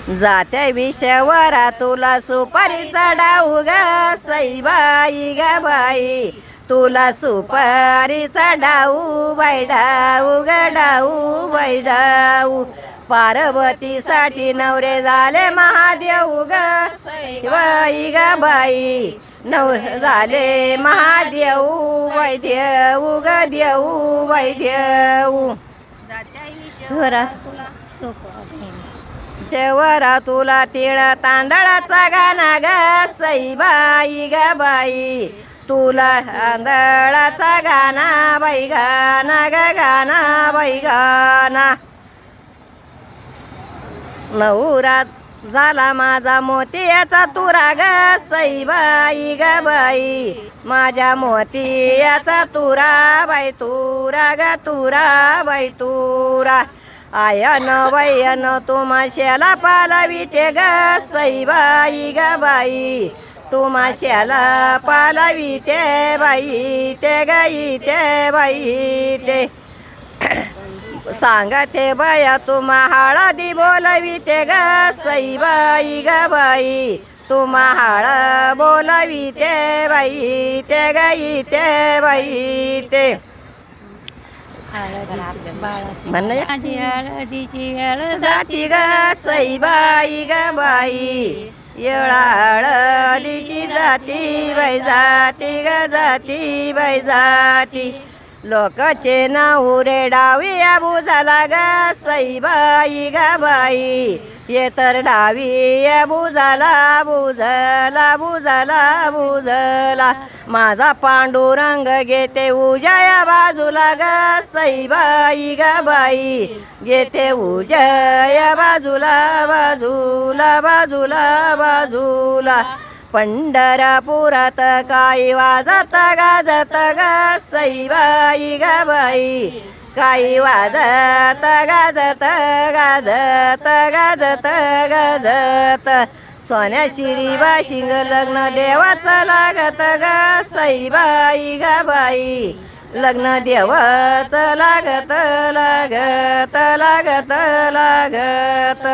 जात्या विषयावरा तुला सुपारीचा डाऊ ग सईबाई ग बाई, तुला सुपारीचा डाऊ बाई डाऊ ग डाऊ बाई डाऊ. पार्वतीसाठी नवरे झाले महादेव ग सईबाई ग बाई, नवरे झाले महादेव बाई देऊ ग देऊ बाई देऊ. वरा तुला तिळ तांदळाचा गाणा ग सईबाई ग बाई, तुला तांदळाचा गाणा बाई गाणा ग गाणा बाई गाणा. नवरा झाला माझा मोतियाचा तुरा ग सईबाई ग बाई, माझ्या मोतियाचा तुरा बाई तुरा ग तुरा बाई तुरा. आयन वयन तुमाश्याला पालविते ग सईबाई ग बाई, तुमाश्याला पालविते बाई ते गाई ते बाई ते. सांगते बया तुम्हा हळदी बोलविते ग सईबाई ग बाई, तुम्हा हळ बोलविते बाई ते गाई ते बाई ते. माझी हळदीची हळद जाती ग सईबाई ग बाई, येळा हळदीची जाती बाई जाती ग जाती बाई जाती. लोकाचे नवरे डावी बुजाला ग सईबाई ग बाई, ये तर डावी बुजाला बुजला बुजला बुजला. माझा पांडुरंग घेते उजया बाजूला ग सईबाई ग बाई, घेते उजया बाजूला बाजूला बाजूला बाजूला. पंढरपुरात काही वाजत गाजत ग सईबाई ग बाई, काही वाजत गाजत गाजत गाजत गाजत. सोन्या शिरीबा शिंग लग्न देवाचं लागत ग सईबाई ग बाई, लग्न देवाचं लागत लागत लागत लागत.